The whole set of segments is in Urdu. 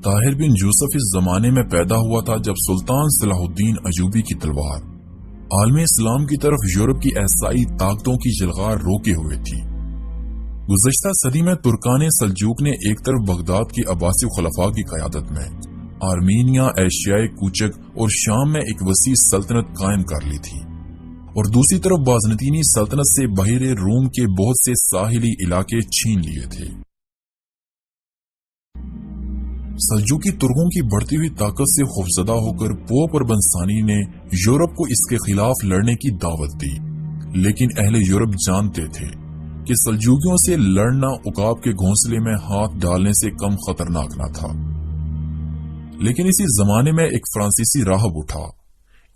طاہر بن یوسف اس زمانے میں پیدا ہوا تھا جب سلطان صلاح الدین ایوبی کی تلوار عالم اسلام کی طرف یورپ کی ایسائی طاقتوں کی جلغار روکے ہوئے تھی۔ گزشتہ صدی میں ترکان سلجوق نے ایک طرف بغداد کی عباسی خلفاء کی قیادت میں آرمینیا، ایشیائے کوچک اور شام میں ایک وسیع سلطنت قائم کر لی تھی، اور دوسری طرف بازنطینی سلطنت سے بحیر روم کے بہت سے ساحلی علاقے چھین لیے تھے۔ سلجوقی ترکوں کی بڑھتی ہوئی طاقت سے خوفزدہ ہو کر پوپ اربن ثانی نے یورپ کو اس کے خلاف لڑنے کی دعوت دی، لیکن اہل یورپ جانتے تھے کہ سلجوقیوں سے لڑنا عقاب کے گھونسلے میں ہاتھ ڈالنے سے کم خطرناک نہ تھا۔ لیکن اسی زمانے میں ایک فرانسیسی راہب اٹھا۔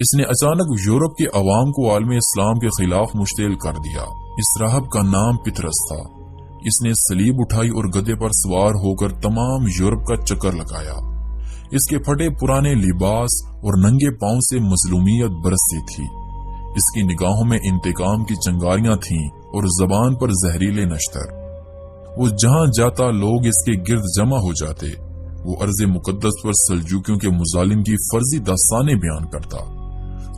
اس نے اچانک یورپ کے عوام کو عالم اسلام کے خلاف مشتعل کر دیا۔ اس راہب کا نام پطرس تھا۔ اس نے صلیب اٹھائی اور گدھے پر سوار ہو کر تمام یورپ کا چکر لگایا۔ اس کے پھٹے پرانے لباس اور ننگے پاؤں سے مظلومیت برستی تھی۔ اس کی نگاہوں میں انتقام کی چنگاریاں تھیں اور زبان پر زہریلے نشتر۔ وہ جہاں جاتا لوگ اس کے گرد جمع ہو جاتے۔ وہ ارض مقدس پر سلجوقیوں کے مظالم کی فرضی داستانیں بیان کرتا۔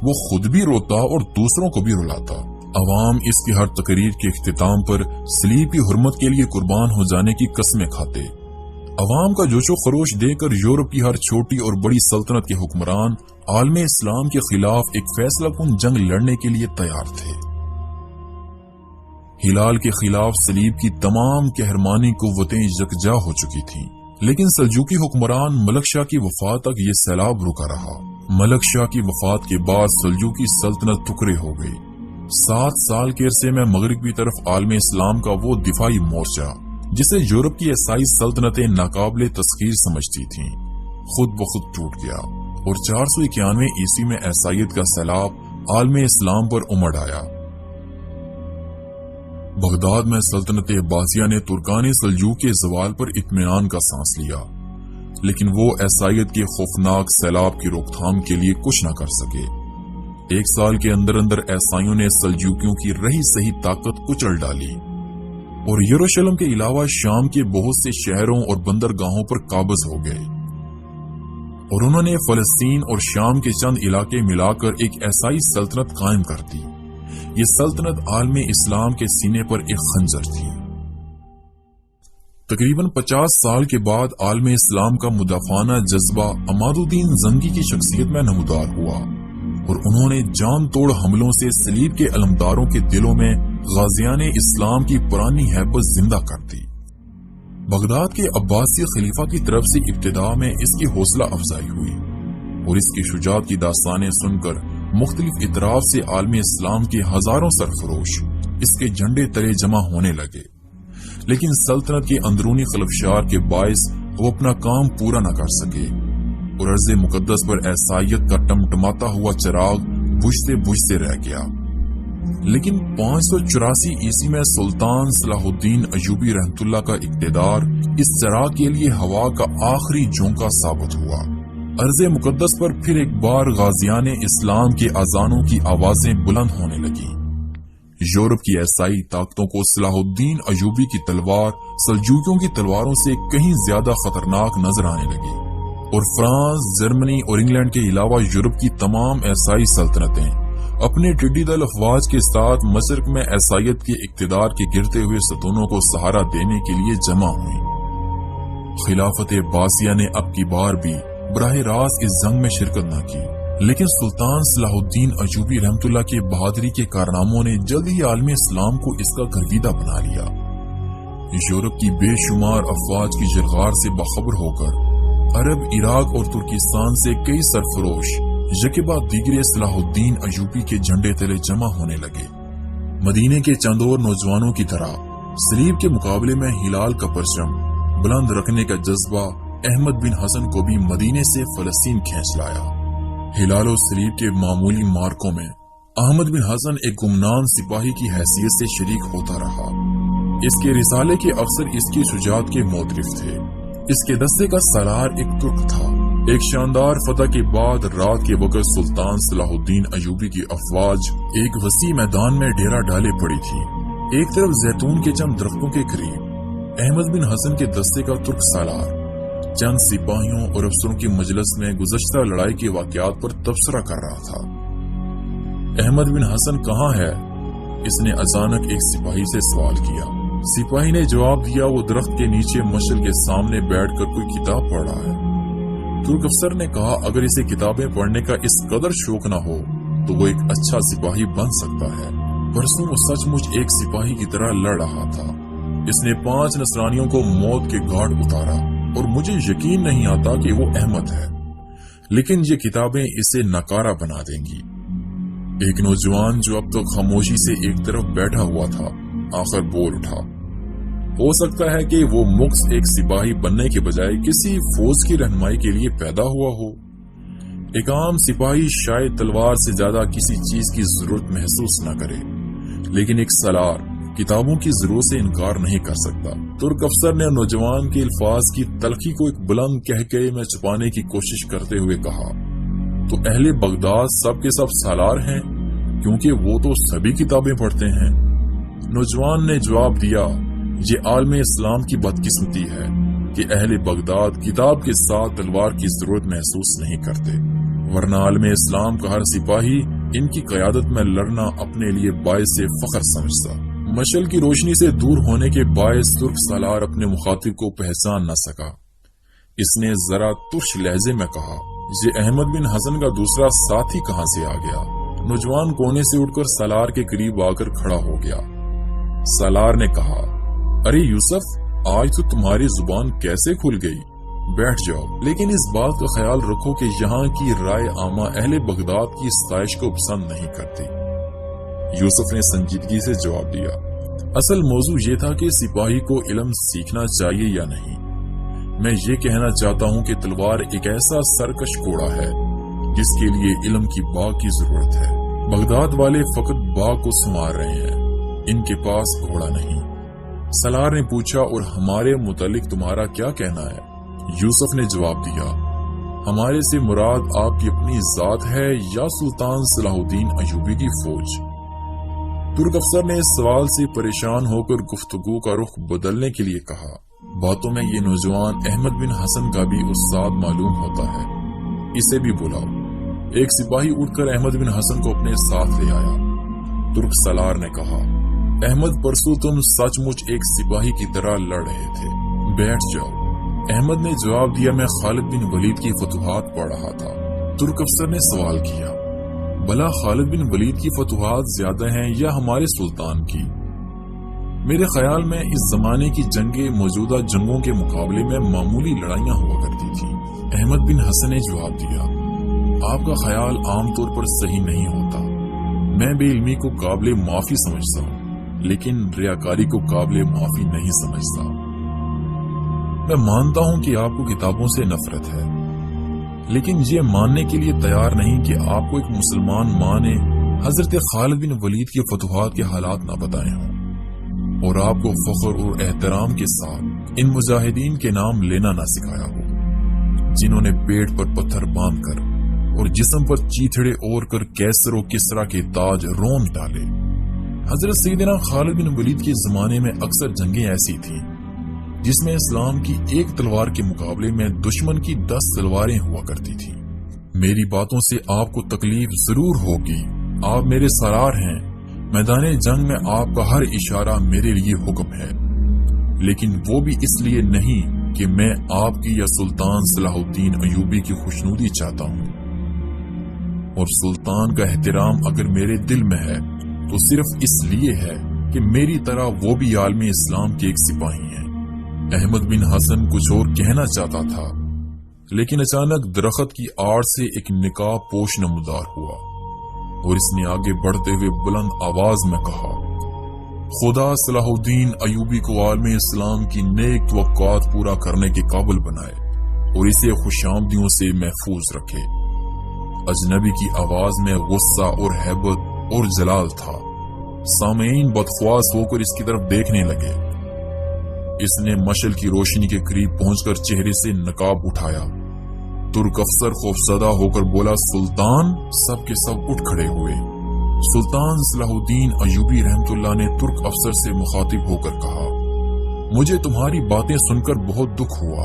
وہ خود بھی روتا اور دوسروں کو بھی رلاتا۔ عوام اس کی ہر تقریر کے اختتام پر صلیب کی حرمت کے لیے قربان ہو جانے کی قسمیں کھاتے۔ عوام کا جوش و خروش دے کر یورپ کی ہر چھوٹی اور بڑی سلطنت کے حکمران عالم اسلام کے خلاف ایک فیصلہ کن جنگ لڑنے کے لیے تیار تھے۔ ہلال کے خلاف صلیب کی تمام قہرمانی قوتیں یکجا ہو چکی تھیں، لیکن سلجوقی حکمران ملک شاہ کی وفات تک یہ سیلاب رکا رہا۔ ملک شاہ کی وفات کے بعد سلجوقی سلطنت ٹکڑے ہو گئی۔ 7 سال کے عرصے میں مغرب کی طرف عالم اسلام کا وہ دفاعی مورچہ جسے یورپ کی عیسائی سلطنتیں ناقابل تسخیر سمجھتی تھیں، خود بخود ٹوٹ گیا، اور 491 عیسوی میں عیسائیت کا سیلاب عالم اسلام پر امڑ آیا۔ بغداد میں سلطنت عباسیہ نے ترکان سلجوق کے زوال پر اطمینان کا سانس لیا، لیکن وہ عیسائیت کے خوفناک سیلاب کی روک تھام کے لیے کچھ نہ کر سکے۔ 1 سال کے اندر اندر عیسائیوں نے سلجوقیوں کی رہی سہی طاقت کچل ڈالی، اور یروشلم کے علاوہ شام کے بہت سے شہروں اور بندرگاہوں پر قابض ہو گئے، اور انہوں نے فلسطین اور شام کے چند علاقے ملا کر ایک عیسائی سلطنت قائم کر دی۔ یہ سلطنت عالم اسلام کے سینے پر ایک خنجر تھی۔ تقریباً 50 سال کے بعد عالم اسلام کا مدافعانہ جذبہ عماد الدین زنگی کی شخصیت میں نمودار ہوا، اور انہوں نے جان توڑ حملوں سے صلیب کے علمداروں کے دلوں میں غازیان اسلام کی پرانی ہیبت زندہ کر دی۔ بغداد کے عباسی خلیفہ کی طرف سے ابتدا میں اس کی حوصلہ افزائی ہوئی، اور اس کی شجاعت کی داستانیں سن کر مختلف اطراف سے عالم اسلام کے ہزاروں سرفروش اس کے جھنڈے تلے جمع ہونے لگے، لیکن سلطنت کے اندرونی خلفشار کے باعث وہ اپنا کام پورا نہ کر سکے، اور ارض مقدس پر عیسائیت کا ٹمٹماتا ہوا چراغ بجھتے رہ گیا۔ لیکن 584 عیسوی میں سلطان صلاح الدین ایوبی رحمت اللہ کا اقتدار اس چراغ کے لیے ہوا کا آخری جھونکا ثابت ہوا۔ ارض مقدس پر پھر ایک بار غازیان اسلام کے اذانوں کی آوازیں بلند ہونے لگیں۔ یورپ کی عیسائی طاقتوں کو صلاح الدین ایوبی کی تلوار سلجوقیوں کی تلواروں سے کہیں زیادہ خطرناک نظر آنے لگی، اور فرانس، جرمنی اور انگلینڈ کے علاوہ یورپ کی تمام عیسائی سلطنتیں اپنے ٹڈی دل افواج کے ساتھ مشرق میں عیسائیت کے اقتدار کے گرتے ہوئے ستونوں کو سہارا دینے کے لیے جمع ہوئیں۔ خلافت عباسیہ نے اب کی بار بھی براہ راست اس جنگ میں شرکت نہ کی، لیکن سلطان صلاح الدین ایوبی رحمت اللہ کے بہادری کے کارناموں نے جلد ہی عالم اسلام کو اس کا گرویدہ بنا لیا۔ یورپ کی بے شمار افواج کی جلغار سے باخبر ہو کر عرب، عراق اور ترکستان سے کئی سرفروش یکے بعد دیگرے صلاح الدین ایوبی کے جھنڈے تلے جمع ہونے لگے۔ مدینے کے چند اور نوجوانوں کی طرح صلیب کے مقابلے میں ہلال کا پرچم بلند رکھنے کا جذبہ احمد بن حسن کو بھی مدینے سے فلسطین کھینچ لایا۔ ہلال و صلیب کے معمولی مارکوں میں احمد بن حسن ایک گمنام سپاہی کی حیثیت سے شریک ہوتا رہا۔ اس کے رسالے کے افسر اس کی شجاعت کے معترف تھے۔ اس کے دستے کا سالار ایک ترک تھا۔ ایک شاندار فتح کے بعد رات کے وقت سلطان صلاح الدین ایوبی کی افواج ایک وسیع میدان میں ڈیرا ڈالے پڑی تھی۔ ایک طرف زیتون کے چند درختوں کے قریب احمد بن حسن کے دستے کا ترک سالار، چند سپاہیوں اور افسروں کی مجلس میں گزشتہ لڑائی کے واقعات پر تبصرہ کر رہا تھا۔ احمد بن حسن کہاں ہے؟ اس نے اچانک ایک سپاہی سے سوال کیا۔ سپاہی نے جواب دیا، وہ درخت کے نیچے مشعل کے سامنے بیٹھ کر کوئی کتاب پڑھ رہا ہے۔ ترک افسر نے کہا، اگر اسے کتابیں پڑھنے کا اس قدر شوق نہ ہو تو وہ ایک اچھا سپاہی بن سکتا ہے۔ پرسوں وہ سچ مچ ایک سپاہی کی طرح لڑ رہا تھا۔ اس نے 5 نصرانیوں کو موت کے گھاٹ اتارا اور مجھے یقین نہیں آتا کہ وہ احمد ہے، لیکن یہ کتابیں اسے ناکارہ بنا دیں گی۔ ایک نوجوان جو اب تک خاموشی سے ایک طرف بیٹھا ہوا تھا آخر بول اٹھا، ہو سکتا ہے کہ وہ مخص ایک سپاہی بننے کے بجائے کسی فوج کی رہنمائی کے لیے پیدا ہوا ہو۔ ایک عام سپاہی شاید تلوار سے زیادہ کسی چیز کی ضرورت محسوس نہ کرے، لیکن ایک سالار کتابوں کی ضرورت سے انکار نہیں کر سکتا۔ ترک افسر نے نوجوان کے الفاظ کی تلخی کو ایک بلند کہکہے میں چھپانے کی کوشش کرتے ہوئے کہا، تو اہل بغداد سب کے سب سالار ہیں، کیونکہ وہ تو سبھی کتابیں پڑھتے ہیں۔ نوجوان نے جواب دیا، یہ عالم اسلام کی بدقسمتی ہے کہ اہل بغداد کتاب کے ساتھ تلوار کی ضرورت محسوس نہیں کرتے، ورنہ عالم اسلام کا ہر سپاہی ان کی قیادت میں لڑنا اپنے لیے باعث فخر سمجھتا۔ مشعل کی روشنی سے دور ہونے کے باعث ترک سالار اپنے مخاطب کو پہچان نہ سکا۔ اس نے ذرا ترش لہجے میں کہا، یہ احمد بن حسن کا دوسرا ساتھی کہاں سے آ گیا؟ نوجوان کونے سے اٹھ کر سالار کے قریب آ کر کھڑا ہو گیا۔ سالار نے کہا، ارے یوسف، آج تو تمہاری زبان کیسے کھل گئی؟ بیٹھ جاؤ، لیکن اس بات کا خیال رکھو کہ یہاں کی رائے عامہ اہل بغداد کی ستائش کو پسند نہیں کرتی۔ یوسف نے سنجیدگی سے جواب دیا، اصل موضوع یہ تھا کہ سپاہی کو علم سیکھنا چاہیے یا نہیں۔ میں یہ کہنا چاہتا ہوں کہ تلوار ایک ایسا سرکش گھوڑا ہے جس کے لیے علم کی باغ کی ضرورت ہے۔ بغداد والے فقط باغ کو سنوار رہے ہیں، ان کے پاس گھوڑا نہیں۔ سالار نے پوچھا، اور ہمارے متعلق تمہارا کیا کہنا ہے؟ یوسف نے جواب دیا، ہمارے سے مراد آپ کی اپنی ذات ہے یا سلطان صلاح الدین ایوبی کی فوج؟ ترک افسر نے اس سوال سے پریشان ہو کر گفتگو کا رخ بدلنے کے لیے کہا، باتوں میں یہ نوجوان احمد بن حسن کا بھی استاد معلوم ہوتا ہے، اسے بھی بلاؤ۔ ایک سپاہی اٹھ کر احمد بن حسن کو اپنے ساتھ لے آیا۔ ترک سالار نے کہا، احمد، پرسوں تم سچ مچ ایک سپاہی کی طرح لڑ رہے تھے، بیٹھ جاؤ۔ احمد نے جواب دیا، میں خالد بن ولید کی فتوحات پڑھ رہا تھا۔ ترک افسر نے سوال کیا، بھلا خالد بن ولید کی فتوحات زیادہ ہیں یا ہمارے سلطان کی؟ میرے خیال میں اس زمانے کی جنگیں موجودہ جنگوں کے مقابلے میں معمولی لڑائیاں ہوا کرتی تھیں۔ احمد بن حسن نے جواب دیا، آپ کا خیال عام طور پر صحیح نہیں ہوتا۔ میں بے علمی کو قابل معافی سمجھتا ہوں، لیکن ریاکاری کو قابل معافی نہیں سمجھتا۔ میں مانتا ہوں کہ آپ کو کتابوں سے نفرت ہے، لیکن یہ ماننے کے لیے تیار نہیں کہ آپ کو ایک مسلمان ماں نے حضرت خالد بن ولید کی فتوحات کے حالات نہ بتائے ہوں، اور آپ کو فخر اور احترام کے ساتھ ان مجاہدین کے نام لینا نہ سکھایا ہو، جنہوں نے پیٹ پر پتھر باندھ کر اور جسم پر چیتھڑے اوڑھ کر کیسر و کسرا کے تاج رون ڈالے۔ حضرت سیدنا خالد بن ولید کے زمانے میں اکثر جنگیں ایسی تھیں جس میں اسلام کی ایک تلوار کے مقابلے میں دشمن کی 10 تلواریں ہوا کرتی تھیں۔ میری باتوں سے آپ کو تکلیف ضرور ہوگی، آپ میرے سالار ہیں، میدان جنگ میں آپ کا ہر اشارہ میرے لیے حکم ہے، لیکن وہ بھی اس لیے نہیں کہ میں آپ کی یا سلطان صلاح الدین ایوبی کی خوشنودی چاہتا ہوں، اور سلطان کا احترام اگر میرے دل میں ہے تو صرف اس لیے ہے کہ میری طرح وہ بھی عالم اسلام کے ایک سپاہی ہیں۔ احمد بن حسن کچھ اور کہنا چاہتا تھا، لیکن اچانک درخت کی آڑ سے ایک نقاب پوش نمودار ہوا، اور اس نے آگے بڑھتے ہوئے بلند آواز میں کہا، خدا صلاح الدین ایوبی کو عالم اسلام کی نیک توقعات پورا کرنے کے قابل بنائے اور اسے خوش آمدیوں سے محفوظ رکھے۔ اجنبی کی آواز میں غصہ اور ہیبت اور جلال تھا۔ سامعین بدخواس ہو کر اس کی طرف دیکھنے لگے۔ اس نے مشعل کی روشنی کے قریب پہنچ کر چہرے سے نقاب اٹھایا۔ ترک افسر خوفزدہ ہو کر بولا، سلطان! سب کے سب اٹھ کھڑے ہوئے۔ سلطان صلاح الدین ایوبی رحمت اللہ نے ترک افسر سے مخاطب ہو کر کہا، مجھے تمہاری باتیں سن کر بہت دکھ ہوا۔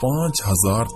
5000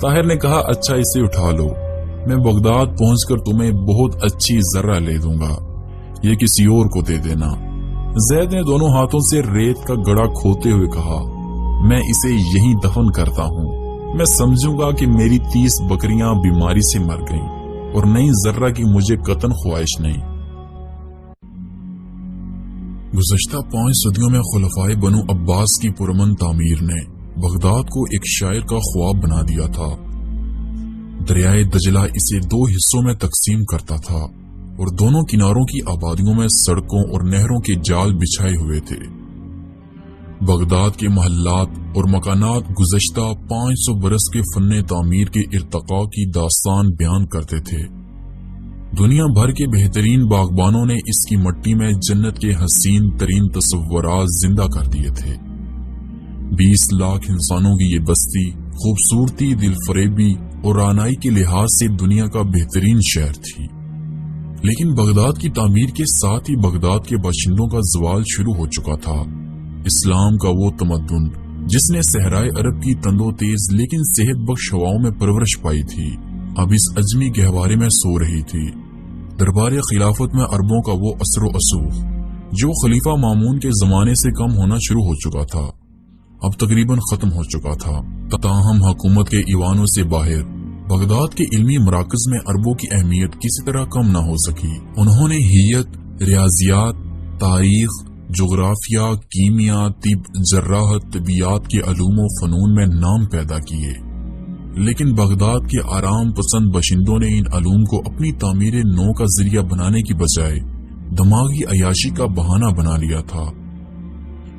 طاہر نے کہا اچھا اسے اٹھا لو، میں بغداد پہنچ کر تمہیں بہت اچھی ذرہ لے دوں گا، یہ کسی اور کو دے دینا۔ زید نے دونوں ہاتھوں سے ریت کا گڑا کھوتے ہوئے کہا میں اسے یہیں دفن کرتا ہوں، میں سمجھوں گا کہ میری 30 بکریاں بیماری سے مر گئیں اور نئی ذرہ کی مجھے قطن خواہش نہیں۔ گزشتہ 5 صدیوں میں خلفائے بنو عباس کی پرامن تعمیر نے بغداد کو ایک شاعر کا خواب بنا دیا تھا۔ دریائے دجلہ اسے 2 حصوں میں تقسیم کرتا تھا اور دونوں کناروں کی آبادیوں میں سڑکوں اور نہروں کے جال بچھائے ہوئے تھے۔ بغداد کے محلات اور مکانات گزشتہ 500 برس کے فن تعمیر کے ارتقاء کی داستان بیان کرتے تھے۔ دنیا بھر کے بہترین باغبانوں نے اس کی مٹی میں جنت کے حسین ترین تصورات زندہ کر دیے تھے۔ 20 لاکھ انسانوں کی یہ بستی خوبصورتی، دل فریبی اور رعنائی کے لحاظ سے دنیا کا بہترین شہر تھی، لیکن بغداد کی تعمیر کے ساتھ ہی بغداد کے باشندوں کا زوال شروع ہو چکا تھا۔ اسلام کا وہ تمدن جس نے صحرائے عرب کی تندو تیز لیکن صحت بخش ہواؤں میں پرورش پائی تھی، اب اس عجمی گہوارے میں سو رہی تھی۔ دربار خلافت میں عربوں کا وہ اثر و رسوخ جو خلیفہ مامون کے زمانے سے کم ہونا شروع ہو چکا تھا، اب تقریباً ختم ہو چکا تھا۔ تاہم حکومت کے ایوانوں سے باہر بغداد کے علمی مراکز میں عربوں کی اہمیت کسی طرح کم نہ ہو سکی۔ انہوں نے ہیئت، ریاضیات، تاریخ، جغرافیہ، کیمیا، طب، جراحت، طبیعیات کے علوم و فنون میں نام پیدا کیے، لیکن بغداد کے آرام پسند باشندوں نے ان علوم کو اپنی تعمیر نو کا ذریعہ بنانے کی بجائے دماغی عیاشی کا بہانہ بنا لیا تھا۔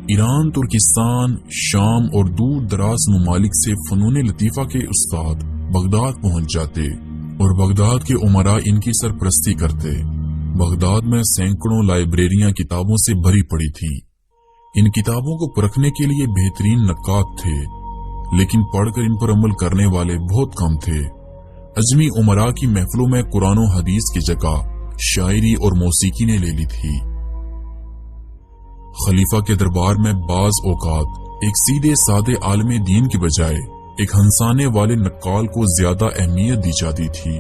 ایران، ترکستان، شام اور دور دراز ممالک سے فنون لطیفہ کے استاد بغداد پہنچ جاتے اور بغداد کے امراء ان کی سرپرستی کرتے۔ بغداد میں سینکڑوں لائبریریاں کتابوں سے بھری پڑی تھی۔ ان کتابوں کو پرکھنے کے لیے بہترین نقاد تھے، لیکن پڑھ کر ان پر عمل کرنے والے بہت کم تھے۔ عجمی امراء کی محفلوں میں قرآن و حدیث کی جگہ شاعری اور موسیقی نے لے لی تھی۔ خلیفہ کے دربار میں بعض اوقات ایک سیدھے سادے عالم دین کی بجائے ایک ہنسانے والے نقال کو زیادہ اہمیت دی جاتی تھی۔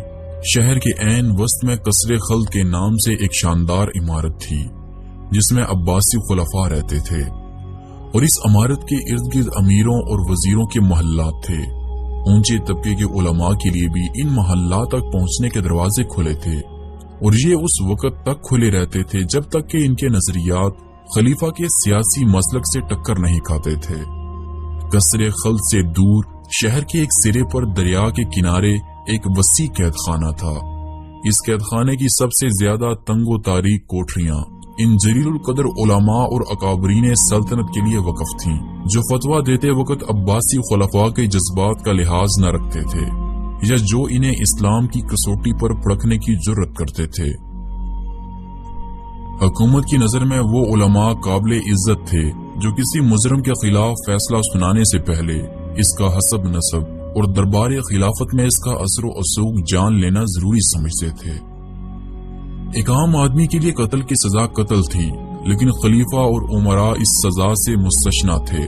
شہر کے عین وسط میں قصر خلد کے نام سے ایک شاندار عمارت تھی جس میں عباسی خلفاء رہتے تھے، اور اس عمارت کے ارد گرد امیروں اور وزیروں کے محلات تھے۔ اونچے طبقے کے علماء کے لیے بھی ان محلات تک پہنچنے کے دروازے کھلے تھے، اور یہ اس وقت تک کھلے رہتے تھے جب تک کہ ان کے نظریات خلیفہ کے سیاسی مسلک سے ٹکر نہیں کھاتے تھے۔ قصر خلد سے دور شہر کے ایک سرے پر دریا کے کنارے ایک وسیع قید خانہ تھا۔ اس قید خانے کی سب سے زیادہ تنگ و تاریک کوٹریاں ان جلیل القدر علماء اور اکابرین سلطنت کے لیے وقف تھیں، جو فتویٰ دیتے وقت عباسی خلفاء کے جذبات کا لحاظ نہ رکھتے تھے یا جو انہیں اسلام کی کسوٹی پر پرکھنے کی جرأت کرتے تھے۔ حکومت کی نظر میں وہ علماء قابل عزت تھے جو کسی مجرم کے خلاف فیصلہ سنانے سے پہلے اس کا حسب نسب اور دربار خلافت میں اس کا اثر و رسوخ جان لینا ضروری سمجھتے تھے۔ ایک عام آدمی کے لیے قتل کی سزا قتل تھی، لیکن خلیفہ اور امراء اس سزا سے مستثنی تھے۔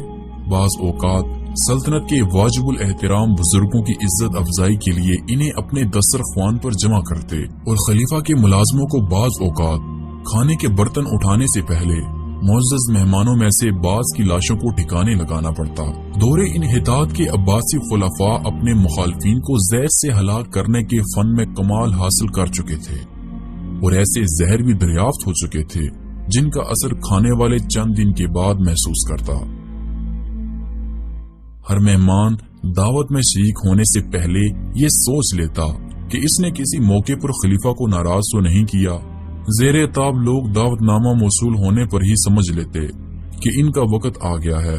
بعض اوقات سلطنت کے واجب الاحترام بزرگوں کی عزت افزائی کے لیے انہیں اپنے دسترخوان پر جمع کرتے، اور خلیفہ کے ملازموں کو بعض اوقات کھانے کے برتن اٹھانے سے پہلے معزز مہمانوں میں سے بعض کی لاشوں کو ٹھکانے لگانا پڑتا۔ دور انحطاط کے عباسی خلفاء اپنے مخالفین کو زہر سے ہلاک کرنے کے فن میں کمال حاصل کر چکے تھے، اور ایسے زہر بھی دریافت ہو چکے تھے جن کا اثر کھانے والے چند دن کے بعد محسوس کرتا۔ ہر مہمان دعوت میں شریک ہونے سے پہلے یہ سوچ لیتا کہ اس نے کسی موقع پر خلیفہ کو ناراض تو نہیں کیا۔ زیر تاب لوگ دعوت نامہ موصول ہونے پر ہی سمجھ لیتے کہ ان کا وقت آ گیا ہے،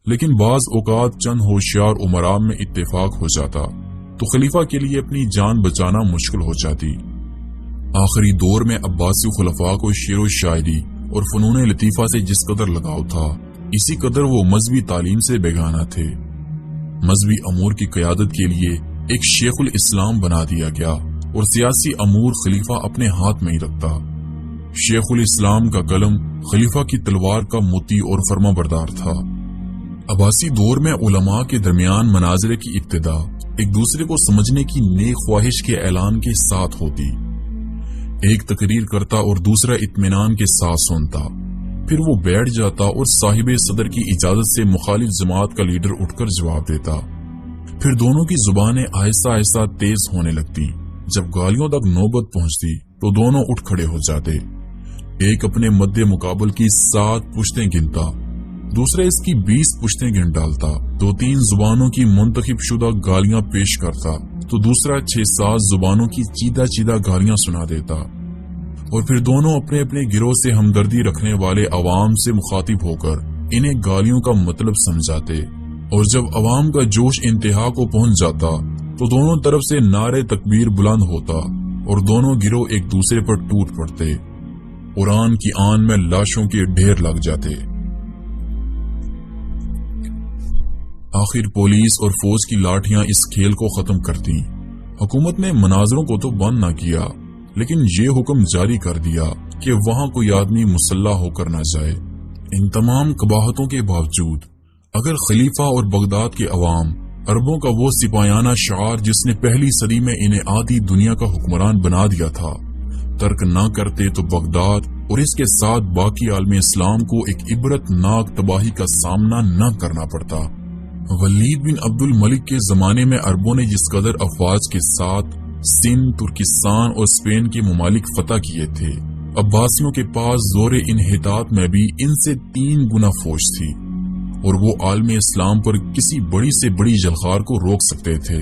لیکن بعض اوقات چند ہوشیار امراء میں اتفاق ہو جاتا تو خلیفہ کے لیے اپنی جان بچانا مشکل ہو جاتی۔ آخری دور میں عباسی خلفاء کو شعر و شاعری اور فنون لطیفہ سے جس قدر لگاؤ تھا، اسی قدر وہ مذہبی تعلیم سے بیگانہ تھے۔ مذہبی امور کی قیادت کے لیے ایک شیخ الاسلام بنا دیا گیا، اور سیاسی امور خلیفہ اپنے ہاتھ میں ہی رکھتا۔ شیخ الاسلام کا قلم خلیفہ کی تلوار کا مطیع اور فرما بردار تھا۔ عباسی دور میں علماء کے درمیان مناظرے کی ابتدا ایک دوسرے کو سمجھنے کی نیک خواہش کے اعلان کے ساتھ ہوتی۔ ایک تقریر کرتا اور دوسرا اطمینان کے ساتھ سنتا، پھر وہ بیٹھ جاتا اور صاحب صدر کی اجازت سے مخالف جماعت کا لیڈر اٹھ کر جواب دیتا۔ پھر دونوں کی زبانیں آہستہ آہستہ تیز ہونے لگتی۔ جب گالیوں تک نوبت پہنچتی تو دونوں اٹھ کھڑے ہو جاتے۔ ایک اپنے مد مقابل کی 7 پشتیں گنتا، دوسرا اس کی 20 پشتیں گن ڈالتا۔ 2-3 زبانوں کی منتخب شدہ گالیاں پیش کرتا تو دوسرا 6-7 زبانوں کی چیدہ چیدہ گالیاں سنا دیتا، اور پھر دونوں اپنے اپنے گروہ سے ہمدردی رکھنے والے عوام سے مخاطب ہو کر انہیں گالیوں کا مطلب سمجھاتے۔ اور جب عوام کا جوش انتہا کو پہنچ جاتا تو دونوں طرف سے نعرے تکبیر بلند ہوتا اور دونوں گروہ ایک دوسرے پر ٹوٹ پڑتے۔ قرآن کی آن میں لاشوں کے ڈھیر لگ جاتے۔ آخر پولیس اور فوج کی لاٹھیاں اس کھیل کو ختم کرتی۔ حکومت نے مناظروں کو تو بند نہ کیا، لیکن یہ حکم جاری کر دیا کہ وہاں کوئی آدمی مسلح ہو کر نہ جائے۔ ان تمام قباحتوں کے باوجود اگر خلیفہ اور بغداد کے عوام عربوں کا وہ سپاہیانہ شعار جس نے پہلی صدی میں انہیں آدھی دنیا کا حکمران بنا دیا تھا ترک نہ کرتے تو بغداد اور اس کے ساتھ باقی عالم اسلام کو ایک عبرت ناک تباہی کا سامنا نہ کرنا پڑتا۔ ولید بن عبد الملک کے زمانے میں عربوں نے جس قدر افواج کے ساتھ سندھ، ترکستان اور اسپین کے ممالک فتح کیے تھے، عباسیوں کے پاس زور انحطاط میں بھی ان سے 3 گنا فوج تھی، اور وہ عالم اسلام پر کسی بڑی سے بڑی جلخار کو روک سکتے تھے۔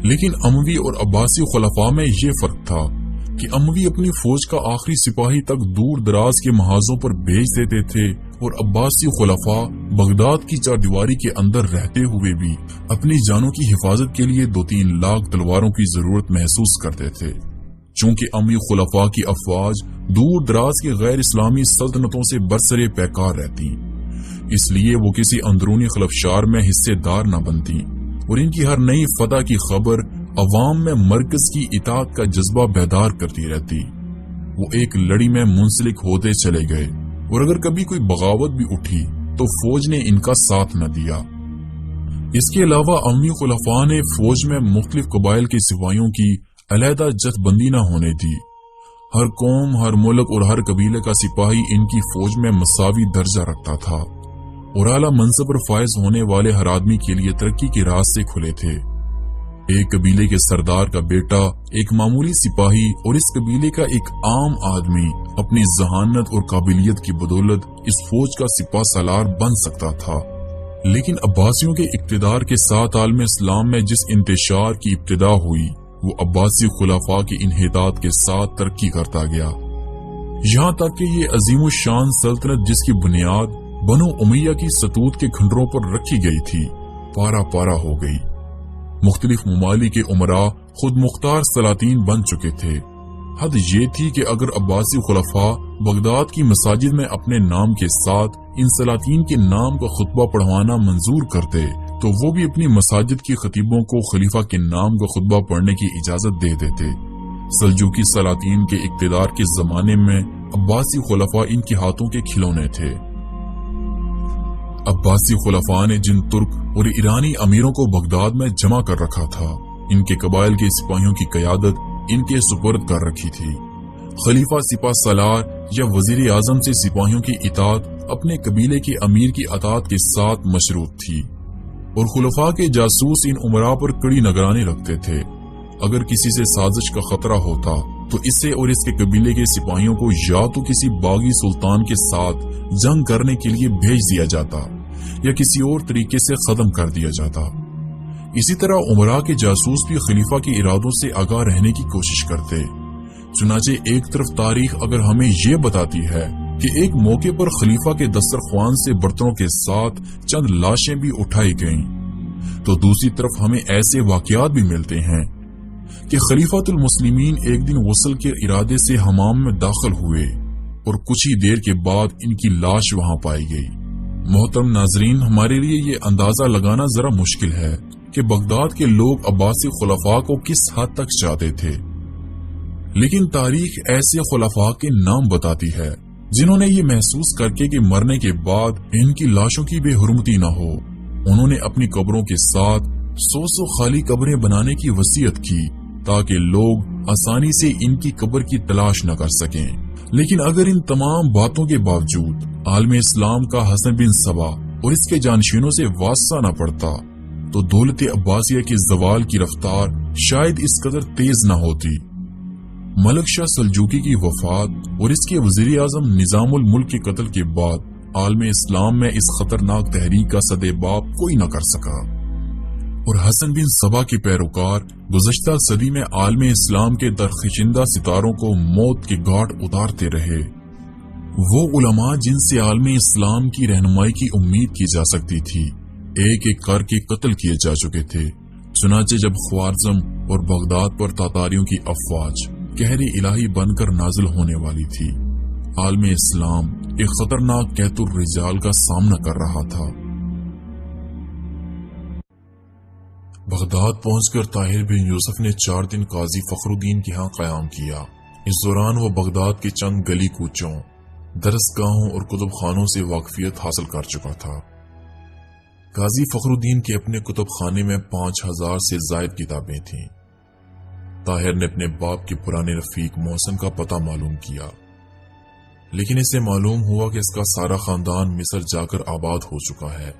لیکن اموی اور عباسی خلفاء میں یہ فرق تھا کہ اموی اپنی فوج کا آخری سپاہی تک دور دراز کے محاذوں پر بھیج دیتے تھے، اور عباسی خلفاء بغداد کی چاردیواری کے اندر رہتے ہوئے بھی اپنی جانوں کی حفاظت کے لیے 2-3 لاکھ تلواروں کی ضرورت محسوس کرتے تھے۔ چونکہ اموی خلفاء کی افواج دور دراز کے غیر اسلامی سلطنتوں سے برسر پیکار رہتی، اس لیے وہ کسی اندرونی خلفشار میں حصے دار نہ بنتی، اور ان کی ہر نئی فتح کی خبر عوام میں مرکز کی اطاعت کا جذبہ بیدار کرتی رہتی۔ وہ ایک لڑی میں منسلک ہوتے چلے گئے، اور اگر کبھی کوئی بغاوت بھی اٹھی تو فوج نے ان کا ساتھ نہ دیا۔ اس کے علاوہ اموی خلفاء نے فوج میں مختلف قبائل کے سپاہیوں کی علیحدہ جتھ بندی نہ ہونے دی۔ ہر قوم، ہر ملک اور ہر قبیلے کا سپاہی ان کی فوج میں مساوی درجہ رکھتا تھا، اور اعلیٰ منصب پر فائز ہونے والے ہر آدمی کے لیے ترقی کے راستے کھلے تھے۔ ایک قبیلے کے سردار کا بیٹا ایک معمولی سپاہی اور اس قبیلے کا ایک عام آدمی اپنی ذہانت اور قابلیت کی بدولت اس فوج کا سپاہ سالار بن سکتا تھا۔ لیکن عباسیوں کے اقتدار کے ساتھ عالم اسلام میں جس انتشار کی ابتدا ہوئی وہ عباسی خلفاء کی انحطاط کے ساتھ ترقی کرتا گیا، یہاں تک کہ یہ عظیم الشان سلطنت جس کی بنیاد بنو امیہ کی ستوت کے کھنڈروں پر رکھی گئی تھی پارا پارا ہو گئی۔ مختلف ممالک کے امراء خود مختار سلاطین بن چکے تھے۔ حد یہ تھی کہ اگر عباسی خلفاء بغداد کی مساجد میں اپنے نام کے ساتھ ان سلاطین کے نام کا خطبہ پڑھوانا منظور کرتے تو وہ بھی اپنی مساجد کے خطیبوں کو خلیفہ کے نام کا خطبہ پڑھنے کی اجازت دے دیتے۔ سلجوقی سلاطین کے اقتدار کے زمانے میں عباسی خلفاء ان کے ہاتھوں کے کھلونے تھے۔ عباسی خلفاء نے جن ترک اور ایرانی امیروں کو بغداد میں جمع کر رکھا تھا، ان کے قبائل کے سپاہیوں کی قیادت ان کے سپرد کر رکھی تھی۔ خلیفہ سپاہ سالار یا وزیر اعظم سے سپاہیوں کی اطاعت اپنے قبیلے کے امیر کی اطاعت کے ساتھ مشروط تھی، اور خلفاء کے جاسوس ان امراء پر کڑی نگرانی رکھتے تھے۔ اگر کسی سے سازش کا خطرہ ہوتا تو اسے اور اس کے قبیلے کے سپاہیوں کو یا تو کسی باغی سلطان کے ساتھ جنگ کرنے کے لیے بھیج دیا جاتا یا کسی اور طریقے سے ختم کر دیا جاتا۔ اسی طرح امراء کے جاسوس بھی خلیفہ کے ارادوں سے آگاہ رہنے کی کوشش کرتے۔ چنانچہ ایک طرف تاریخ اگر ہمیں یہ بتاتی ہے کہ ایک موقع پر خلیفہ کے دسترخوان سے برتنوں کے ساتھ چند لاشیں بھی اٹھائی گئیں، تو دوسری طرف ہمیں ایسے واقعات بھی ملتے ہیں کہ خلیفۃ المسلمین ایک دن غسل کے ارادے سے حمام میں داخل ہوئے اور کچھ ہی دیر کے بعد ان کی لاش وہاں پائی گئی۔ محترم ناظرین، ہمارے لیے یہ اندازہ لگانا ذرا مشکل ہے کہ بغداد کے لوگ عباسی خلفاء کو کس حد تک چاہتے تھے، لیکن تاریخ ایسے خلفاء کے نام بتاتی ہے جنہوں نے یہ محسوس کر کے کہ مرنے کے بعد ان کی لاشوں کی بے حرمتی نہ ہو، انہوں نے اپنی قبروں کے ساتھ 100 خالی قبریں بنانے کی وصیت کی تاکہ لوگ آسانی سے ان کی قبر کی تلاش نہ کر سکیں۔ لیکن اگر ان تمام باتوں کے باوجود عالم اسلام کا حسن بن صبا اور اس کے جانشینوں سے واسطہ نہ پڑتا تو دولت عباسیہ کے زوال کی رفتار شاید اس قدر تیز نہ ہوتی۔ ملک شاہ سلجوقی کی وفات اور اس کے وزیر اعظم نظام الملک کے قتل کے بعد عالم اسلام میں اس خطرناک تحریک کا سدباب کوئی نہ کر سکا، اور حسن بن صبا کے پیروکار گزشتہ صدی میں عالم اسلام کے درخشندہ ستاروں کو موت کے گھاٹ اتارتے رہے۔ وہ علماء جن سے عالم اسلام کی رہنمائی کی امید کی جا سکتی تھی ایک ایک کر کے قتل کیے جا چکے تھے۔ چنانچہ جب خوارزم اور بغداد پر تاتاریوں کی افواج قہر الہی بن کر نازل ہونے والی تھی، عالم اسلام ایک خطرناک قحط الرجال کا سامنا کر رہا تھا۔ بغداد پہنچ کر طاہر بن یوسف نے 4 دن قاضی فخر الدین کے ہاں قیام کیا۔ اس دوران وہ بغداد کے چند گلی کوچوں، درسگاہوں اور کتب خانوں سے واقفیت حاصل کر چکا تھا۔ قاضی فخر الدین کے اپنے کتب خانے میں 5000 سے زائد کتابیں تھیں۔ طاہر نے اپنے باپ کے پرانے رفیق محسن کا پتہ معلوم کیا، لیکن اسے معلوم ہوا کہ اس کا سارا خاندان مصر جا کر آباد ہو چکا ہے۔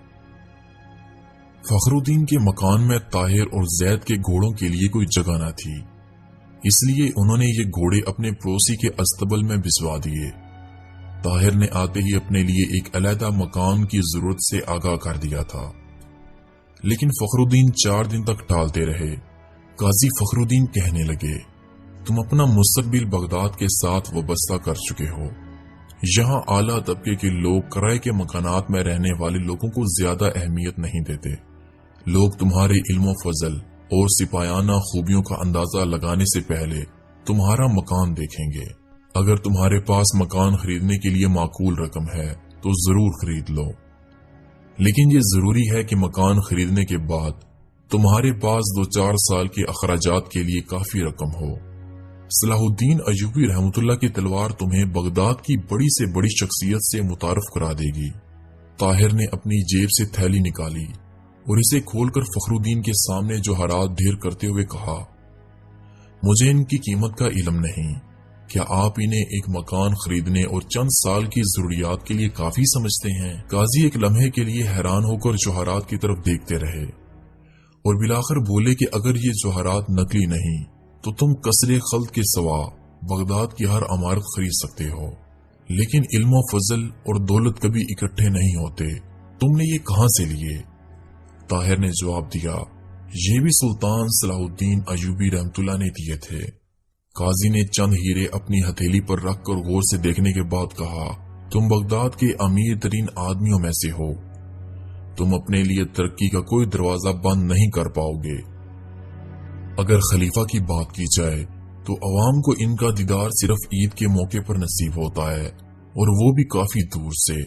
فخر الدین کے مکان میں طاہر اور زید کے گھوڑوں کے لیے کوئی جگہ نہ تھی، اس لیے انہوں نے یہ گھوڑے اپنے پڑوسی کے استبل میں بھجوا دیے۔ طاہر نے آتے ہی اپنے لیے ایک علیحدہ مکان کی ضرورت سے آگاہ کر دیا تھا، لیکن فخر الدین 4 دن تک ٹالتے رہے۔ قاضی فخر الدین کہنے لگے، تم اپنا مستقبل بغداد کے ساتھ وابستہ کر چکے ہو۔ یہاں اعلیٰ طبقے کے لوگ کرائے کے مکانات میں رہنے والے لوگوں کو زیادہ اہمیت نہیں دیتے۔ لوگ تمہارے علم و فضل اور سپاہیانہ خوبیوں کا اندازہ لگانے سے پہلے تمہارا مکان دیکھیں گے۔ اگر تمہارے پاس مکان خریدنے کے لیے معقول رقم ہے تو ضرور خرید لو، لیکن یہ ضروری ہے کہ مکان خریدنے کے بعد تمہارے پاس 2-4 سال کے اخراجات کے لیے کافی رقم ہو۔ صلاح الدین ایوبی رحمۃ اللہ کی تلوار تمہیں بغداد کی بڑی سے بڑی شخصیت سے متعارف کرا دے گی۔ طاہر نے اپنی جیب سے تھیلی نکالی اور اسے کھول کر فخر الدین کے سامنے جوہرات ڈھیر کرتے ہوئے کہا، مجھے ان کی قیمت کا علم نہیں، کیا آپ انہیں ایک مکان خریدنے اور چند سال کی ضروریات کے لیے کافی سمجھتے ہیں؟ قاضی ایک لمحے کے لیے حیران ہو کر جوہرات کی طرف دیکھتے رہے اور بلاخر بولے کہ اگر یہ جوہرات نقلی نہیں تو تم کسر خلط کے سوا بغداد کی ہر عمارت خرید سکتے ہو، لیکن علم و فضل اور دولت کبھی اکٹھے نہیں ہوتے، تم نے یہ کہاں سے لیے؟ طاہر نے جواب دیا، یہ بھی سلطان صلاح الدین ایوبی رحمۃ اللہ نے دیے تھے۔ قاضی نے چند ہیرے اپنی ہتھیلی پر رکھ کر غور سے دیکھنے کے بعد کہا، تم بغداد کے امیر ترین آدمیوں میں سے ہو، تم اپنے لیے ترقی کا کوئی دروازہ بند نہیں کر پاؤ گے۔ اگر خلیفہ کی بات کی جائے تو عوام کو ان کا دیدار صرف عید کے موقع پر نصیب ہوتا ہے، اور وہ بھی کافی دور سے۔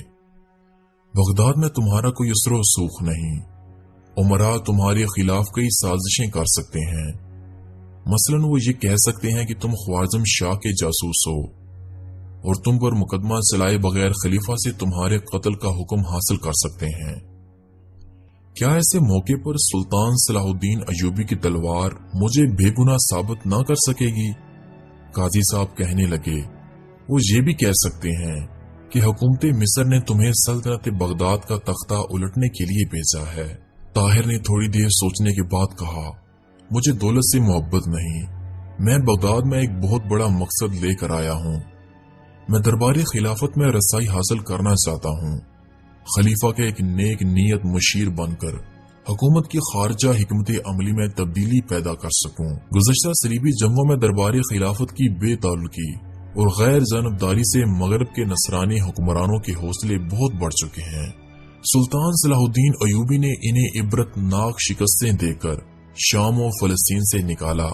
بغداد میں تمہارا کوئی اثر و سوخ نہیں، عمراء تمہارے خلاف کئی سازشیں کر سکتے ہیں، مثلاً وہ یہ کہہ سکتے ہیں کہ تم خوارزم شاہ کے جاسوس ہو اور تم پر مقدمہ چلائے بغیر خلیفہ سے تمہارے قتل کا حکم حاصل کر سکتے ہیں۔ کیا ایسے موقع پر سلطان صلاح الدین ایوبی کی تلوار مجھے بے گناہ ثابت نہ کر سکے گی؟ قاضی صاحب کہنے لگے، وہ یہ بھی کہہ سکتے ہیں کہ حکومت مصر نے تمہیں سلطنت بغداد کا تختہ الٹنے کے لیے بھیجا ہے۔ طاہر نے تھوڑی دیر سوچنے کے بعد کہا، مجھے دولت سے محبت نہیں، میں بغداد میں ایک بہت بڑا مقصد لے کر آیا ہوں، میں درباری خلافت میں رسائی حاصل کرنا چاہتا ہوں، خلیفہ کے ایک نیک نیت مشیر بن کر حکومت کی خارجہ حکمت عملی میں تبدیلی پیدا کر سکوں۔ گزشتہ صلیبی جنگوں میں درباری خلافت کی بے تعلقی اور غیر جانبداری سے مغرب کے نصرانی حکمرانوں کے حوصلے بہت بڑھ چکے ہیں۔ سلطان صلاح الدین ایوبی نے انہیں عبرت ناک شکستیں دے کر شام و فلسطین سے نکالا،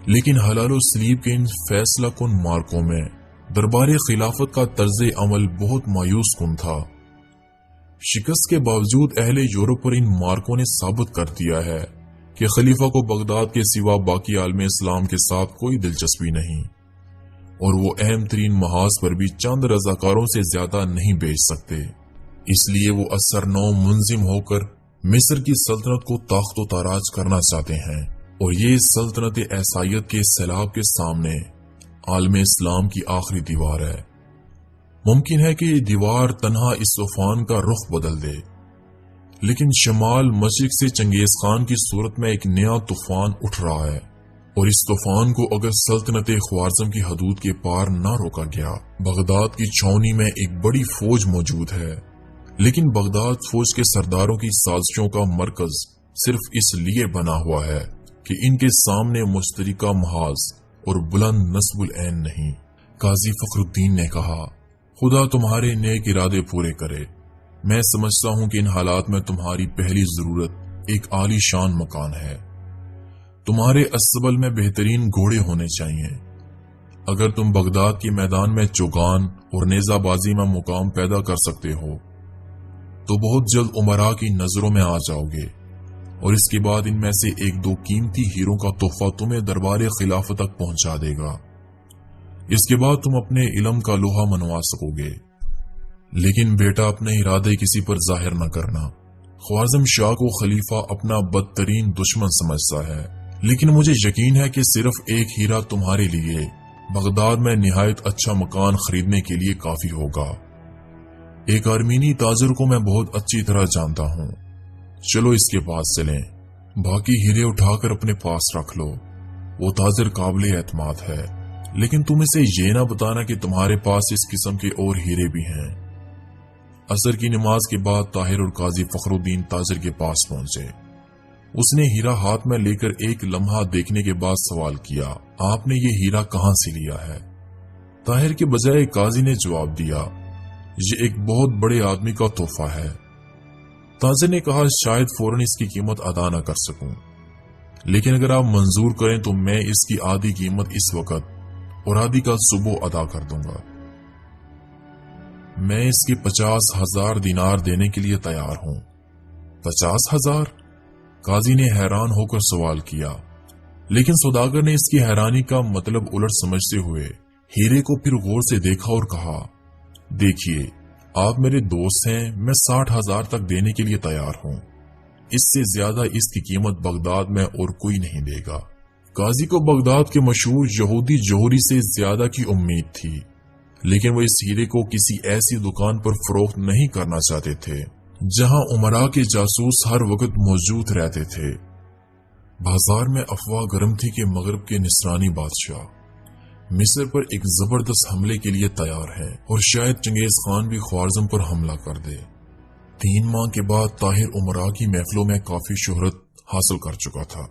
لیکن حلال و صلیب کے ان فیصلہ کن مارکوں میں دربار خلافت کا طرز عمل بہت مایوس کن تھا۔ شکست کے باوجود اہل یورپ پر ان مارکوں نے ثابت کر دیا ہے کہ خلیفہ کو بغداد کے سوا باقی عالم اسلام کے ساتھ کوئی دلچسپی نہیں، اور وہ اہم ترین محاذ پر بھی چند رضاکاروں سے زیادہ نہیں بیچ سکتے، اس لیے وہ اثر نو منظم ہو کر مصر کی سلطنت کو تاخت و تاراج کرنا چاہتے ہیں، اور یہ سلطنت عیسائیت کے سیلاب کے سامنے عالم اسلام کی آخری دیوار ہے۔ ممکن ہے کہ یہ دیوار تنہا اس طوفان کا رخ بدل دے، لیکن شمال مشرق سے چنگیز خان کی صورت میں ایک نیا طوفان اٹھ رہا ہے، اور اس طوفان کو اگر سلطنت خوارزم کی حدود کے پار نہ روکا گیا، بغداد کی چھاؤنی میں ایک بڑی فوج موجود ہے، لیکن بغداد فوج کے سرداروں کی سازشوں کا مرکز صرف اس لیے بنا ہوا ہے کہ ان کے سامنے مشترکہ محاذ اور بلند نصب العین نہیں۔ قاضی فخر الدین نے کہا، خدا تمہارے نیک ارادے پورے کرے۔ میں سمجھتا ہوں کہ ان حالات میں تمہاری پہلی ضرورت ایک عالی شان مکان ہے۔ تمہارے اسبل میں بہترین گھوڑے ہونے چاہیے۔ اگر تم بغداد کے میدان میں چوگان اور نیزہ بازی میں مقام پیدا کر سکتے ہو تو بہت جلد امراء کی نظروں میں آ جاؤ گے، اور اس کے بعد ان میں سے ایک دو قیمتی ہیروں کا تحفہ تمہیں دربار خلافت تک پہنچا دے گا۔ اس کے بعد تم اپنے علم کا لوہا منوا سکو گے، لیکن بیٹا اپنے ارادے کسی پر ظاہر نہ کرنا۔ خوارزم شاہ کو خلیفہ اپنا بدترین دشمن سمجھتا ہے، لیکن مجھے یقین ہے کہ صرف ایک ہیرا تمہارے لیے بغداد میں نہایت اچھا مکان خریدنے کے لیے کافی ہوگا۔ ایک آرمینی تاجر کو میں بہت اچھی طرح جانتا ہوں، چلو اس کے پاس چلیں، باقی ہیرے اٹھا کر اپنے پاس رکھ لو۔ وہ تاجر قابل اعتماد ہے، لیکن تم اسے یہ نہ بتانا کہ تمہارے پاس اس قسم کے اور ہیرے بھی ہیں۔ عصر کی نماز کے بعد طاہر اور قاضی فخر الدین تاجر کے پاس پہنچے۔ اس نے ہیرا ہاتھ میں لے کر ایک لمحہ دیکھنے کے بعد سوال کیا، آپ نے یہ ہیرا کہاں سے لیا ہے؟ طاہر کے بجائے قاضی نے جواب دیا، یہ ایک بہت بڑے آدمی کا تحفہ ہے۔ تاجر نے کہا، شاید فوراً اس کی قیمت ادا نہ کر سکوں، لیکن اگر آپ منظور کریں تو میں اس کی آدھی قیمت اس وقت اور آدھی کل صبح ادا کر دوں گا۔ میں اس کے 50,000 دینار دینے کے لیے تیار ہوں۔ 50,000؟ قاضی نے حیران ہو کر سوال کیا، لیکن سوداگر نے اس کی حیرانی کا مطلب الٹ سمجھتے ہوئے ہیرے کو پھر غور سے دیکھا اور کہا، دیکھیے آپ میرے دوست ہیں، میں 60,000 تک دینے کے لیے تیار ہوں۔ اس سے زیادہ اس کی قیمت بغداد میں اور کوئی نہیں دے گا۔ قاضی کو بغداد کے مشہور یہودی جوہری سے زیادہ کی امید تھی، لیکن وہ اس ہیرے کو کسی ایسی دکان پر فروخت نہیں کرنا چاہتے تھے جہاں امراء کے جاسوس ہر وقت موجود رہتے تھے۔ بازار میں افواہ گرم تھی کہ مغرب کے نصرانی بادشاہ مصر پر ایک زبردست حملے کے لیے تیار ہے، اور شاید چنگیز خان بھی خوارزم پر حملہ کر دے۔ 3 ماہ کے بعد طاہر امراء کی محفلوں میں کافی شہرت حاصل کر چکا تھا۔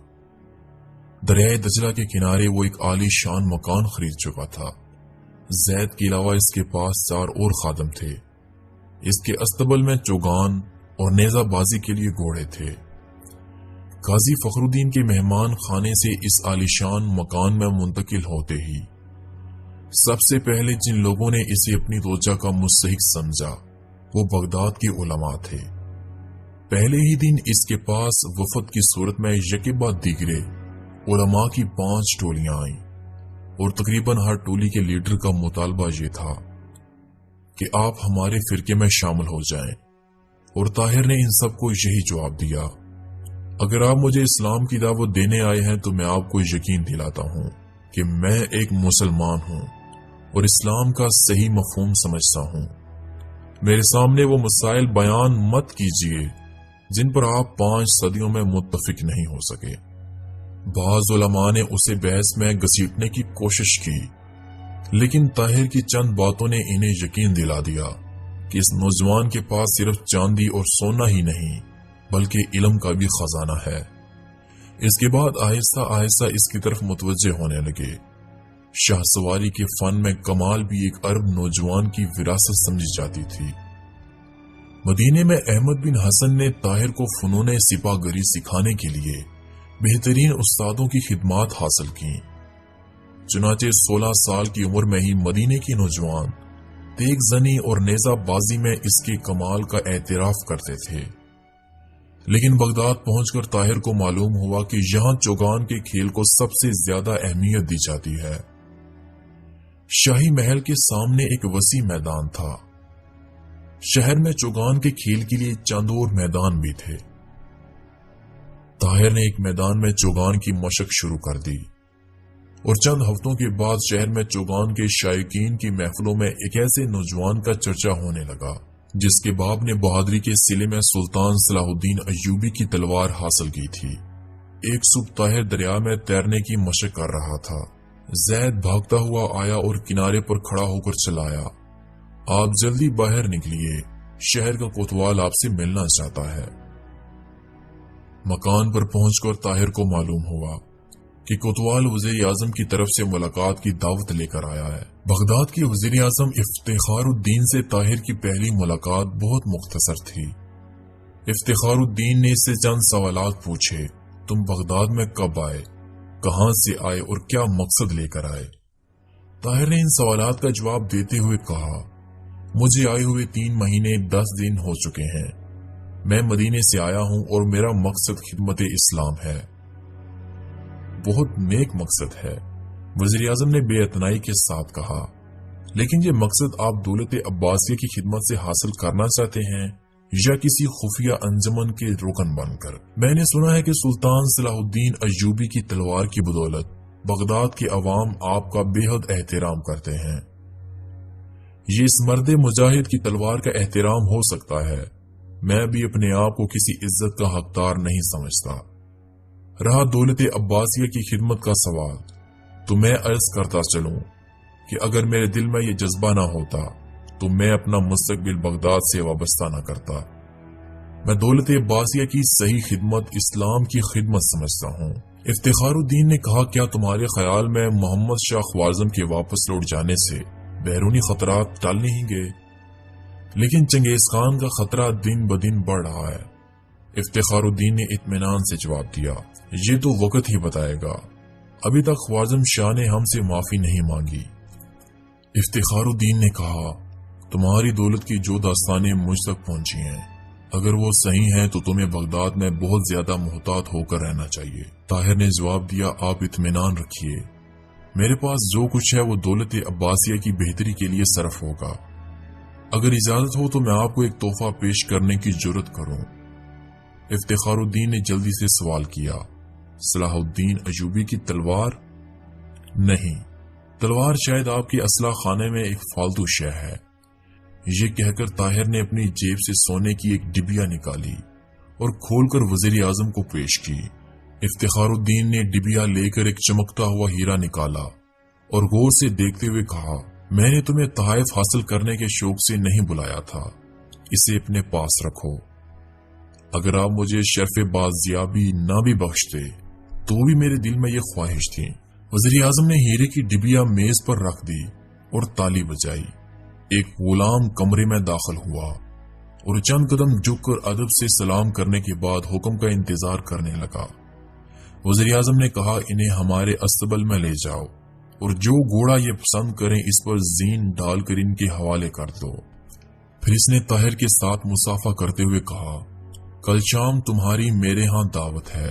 دریائے دجلہ کے کنارے وہ ایک عالی شان مکان خرید چکا تھا۔ زید کے علاوہ اس کے پاس 4 اور خادم تھے۔ اس کے استبل میں چوگان اور نیزہ بازی کے لیے گھوڑے تھے۔ قاضی فخر الدین کے مہمان خانے سے اس عالی شان مکان میں منتقل ہوتے ہی سب سے پہلے جن لوگوں نے اسے اپنی توجہ کا مستحق سمجھا وہ بغداد کے علماء تھے۔ پہلے ہی دن اس کے پاس وفد کی صورت میں یکے بعد دیگرے علماء کی 5 ٹولیاں آئیں، اور تقریباً ہر ٹولی کے لیڈر کا مطالبہ یہ تھا کہ آپ ہمارے فرقے میں شامل ہو جائیں، اور طاہر نے ان سب کو یہی جواب دیا، اگر آپ مجھے اسلام کی دعوت دینے آئے ہیں تو میں آپ کو یقین دلاتا ہوں کہ میں ایک مسلمان ہوں اور اسلام کا صحیح مفہوم سمجھتا ہوں۔ میرے سامنے وہ مسائل بیان مت کیجیے جن پر آپ 5 صدیوں میں متفق نہیں ہو سکے۔ بعض علماء نے اسے بحث میں گھسیٹنے کی کوشش کی، لیکن طاہر کی چند باتوں نے انہیں یقین دلا دیا کہ اس نوجوان کے پاس صرف چاندی اور سونا ہی نہیں بلکہ علم کا بھی خزانہ ہے۔ اس کے بعد آہستہ آہستہ اس کی طرف متوجہ ہونے لگے۔ شاہ سواری کے فن میں کمال بھی ایک عرب نوجوان کی وراثت سمجھی جاتی تھی۔ مدینے میں احمد بن حسن نے طاہر کو فنون سپاہ گری سکھانے کے لیے بہترین استادوں کی خدمات حاصل کی۔ چنانچہ 16 سال کی عمر میں ہی مدینے کے نوجوان تیغ زنی اور نیزہ بازی میں اس کے کمال کا اعتراف کرتے تھے، لیکن بغداد پہنچ کر طاہر کو معلوم ہوا کہ یہاں چوگان کے کھیل کو سب سے زیادہ اہمیت دی جاتی ہے۔ شاہی محل کے سامنے ایک وسیع میدان تھا۔ شہر میں چوگان کے کھیل کے لیے چند اور میدان بھی تھے، طاہر نے ایک میدان میں چوگان کی مشق شروع کر دی اور چند ہفتوں کے بعد شہر میں چوگان کے شائقین کی محفلوں میں ایک ایسے نوجوان کا چرچا ہونے لگا جس کے باپ نے بہادری کے سلے میں سلطان صلاح الدین ایوبی کی تلوار حاصل کی تھی۔ ایک صبح طاہر دریا میں تیرنے کی مشق کر رہا تھا۔ زید بھاگتا ہوا آیا اور کنارے پر کھڑا ہو کر چلایا، آپ جلدی باہر نکلیے، شہر کا کوتوال آپ سے ملنا چاہتا ہے۔ مکان پر پہنچ کر طاہر کو معلوم ہوا کہ کوتوال وزیر اعظم کی طرف سے ملاقات کی دعوت لے کر آیا ہے۔ بغداد کے وزیر اعظم افتخار الدین سے طاہر کی پہلی ملاقات بہت مختصر تھی۔ افتخار الدین نے اس سے چند سوالات پوچھے، تم بغداد میں کب آئے، کہاں سے آئے اور کیا مقصد لے کر آئے؟ طاہر نے ان سوالات کا جواب دیتے ہوئے کہا، مجھے آئے ہوئے 3 مہینے 10 دن ہو چکے ہیں، میں مدینے سے آیا ہوں اور میرا مقصد خدمت اسلام ہے۔ بہت نیک مقصد ہے، وزیر اعظم نے بے اعتنائی کے ساتھ کہا، لیکن یہ مقصد آپ دولت عباسیہ کی خدمت سے حاصل کرنا چاہتے ہیں یا کسی خفیہ انجمن کے رکن بن کر؟ میں نے سنا ہے کہ سلطان صلاح الدین ایوبی کی تلوار کی بدولت بغداد کے عوام آپ کا بے حد احترام کرتے ہیں۔ یہ اس مرد مجاہد کی تلوار کا احترام ہو سکتا ہے، میں بھی اپنے آپ کو کسی عزت کا حقدار نہیں سمجھتا۔ رہا دولت عباسیہ کی خدمت کا سوال، تو میں عرض کرتا چلوں کہ اگر میرے دل میں یہ جذبہ نہ ہوتا تو میں اپنا مستقبل بغداد سے وابستہ نہ کرتا۔ میں دولت عباسیہ کی صحیح خدمت اسلام کی خدمت سمجھتا ہوں۔ افتخار الدین نے کہا، کیا تمہارے خیال میں محمد شاہ خوارزم کے واپس لوٹ جانے سے بیرونی خطرات ٹل نہیں گئے؟ لیکن چنگیز خان کا خطرہ دن بدن بڑھ رہا ہے۔ افتخار الدین نے اطمینان سے جواب دیا، یہ تو وقت ہی بتائے گا، ابھی تک خوارزم شاہ نے ہم سے معافی نہیں مانگی۔ افتخار الدین نے کہا، تمہاری دولت کی جو داستانیں مجھ تک پہنچی ہیں، اگر وہ صحیح ہیں تو تمہیں بغداد میں بہت زیادہ محتاط ہو کر رہنا چاہیے۔ طاہر نے جواب دیا، آپ اطمینان رکھیے، میرے پاس جو کچھ ہے وہ دولت عباسیہ کی بہتری کے لیے صرف ہوگا۔ اگر اجازت ہو تو میں آپ کو ایک تحفہ پیش کرنے کی جرت کروں۔ افتخار الدین نے جلدی سے سوال کیا، صلاح الدین ایوبی کی تلوار؟ نہیں، تلوار شاید آپ کے اسلحہ خانے میں ایک فالتو شے ہے۔ یہ کہہ کر طاہر نے اپنی جیب سے سونے کی ایک ڈبیا نکالی اور کھول کر وزیر اعظم کو پیش کی۔ افتخار الدین نے ڈبیا لے کر ایک چمکتا ہوا ہیرا نکالا اور غور سے دیکھتے ہوئے کہا، میں نے تمہیں تحائف حاصل کرنے کے شوق سے نہیں بلایا تھا، اسے اپنے پاس رکھو۔ اگر آپ مجھے شرف بازیابی نہ بھی بخشتے تو بھی میرے دل میں یہ خواہش تھی۔ وزیر اعظم نے ہیرے کی ڈبیا میز پر رکھ دی اور تالی بجائی۔ ایک غلام کمرے میں داخل ہوا اور چند قدم جھک کر ادب سے سلام کرنے کے بعد حکم کا انتظار کرنے لگا۔ وزیر اعظم نے کہا، انہیں ہمارے استبل میں لے جاؤ اور جو گھوڑا یہ پسند کریں اس پر زین ڈال کر ان کے حوالے کر دو۔ پھر اس نے طاہر کے ساتھ مصافحہ کرتے ہوئے کہا، کل شام تمہاری میرے ہاں دعوت ہے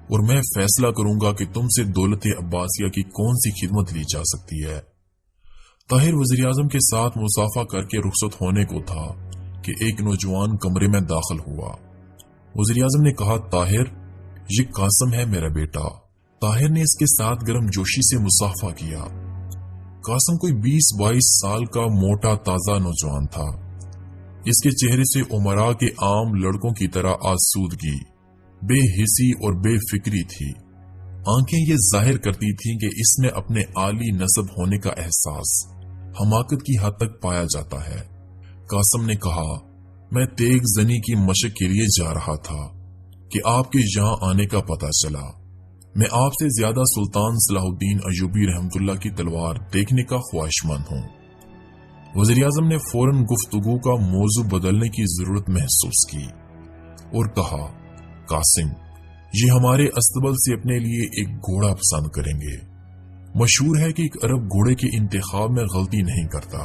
اور میں فیصلہ کروں گا کہ تم سے دولت عباسیہ کی کون سی خدمت لی جا سکتی ہے۔ طاہر وزیر اعظم کے ساتھ مصافحہ کر کے رخصت ہونے کو تھا کہ ایک نوجوان کمرے میں داخل ہوا۔ وزیر اعظم نے کہا، طاہر، یہ قاسم ہے میرا بیٹا۔ طاہر نے اس کے ساتھ گرم جوشی سے مصافحہ کیا۔ قاسم کوئی 20-22 سال کا موٹا تازہ نوجوان تھا۔ اس کے چہرے سے عمراء کے عام لڑکوں کی طرح آسودگی، بے حسی اور بے فکری تھی۔ آنکھیں یہ ظاہر کرتی تھیں کہ اس میں اپنے عالی نسب ہونے کا احساس حماقت کی حد تک پایا جاتا ہے۔ قاسم نے کہا، میں تیغ زنی کی مشق کے لیے جا رہا تھا کہ آپ کے یہاں آنے کا پتہ چلا۔ میں آپ سے زیادہ سلطان صلاح الدین ایوبی رحمت اللہ کی تلوار دیکھنے کا خواہش مند ہوں۔ وزیر اعظم نے فوراً گفتگو کا موضوع بدلنے کی ضرورت محسوس کی اور کہا، قاسم، یہ ہمارے استبل سے اپنے لیے ایک گھوڑا پسند کریں گے۔ مشہور ہے کہ ایک عرب گھوڑے کے انتخاب میں غلطی نہیں کرتا۔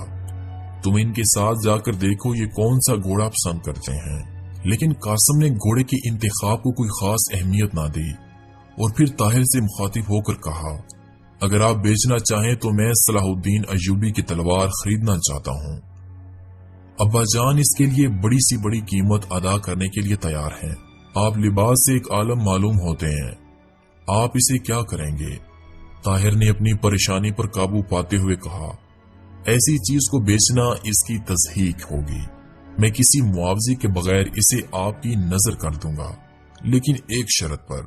تم ان کے ساتھ جا کر دیکھو یہ کون سا گھوڑا پسند کرتے ہیں۔ لیکن قاسم نے گھوڑے کے انتخاب کو کوئی خاص اہمیت نہ دی اور پھر طاہر سے مخاطب ہو کر کہا، اگر آپ بیچنا چاہیں تو میں صلاح الدین ایوبی کی تلوار خریدنا چاہتا ہوں۔ ابا جان اس کے لیے بڑی سی بڑی قیمت ادا کرنے کے لیے تیار ہیں۔ آپ لباس سے ایک عالم معلوم ہوتے ہیں، آپ اسے کیا کریں گے؟ طاہر نے اپنی پریشانی پر قابو پاتے ہوئے کہا، ایسی چیز کو بیچنا اس کی تضحیک ہوگی، میں کسی معاوضے کے بغیر اسے آپ کی نظر کر دوں گا، لیکن ایک شرط پر۔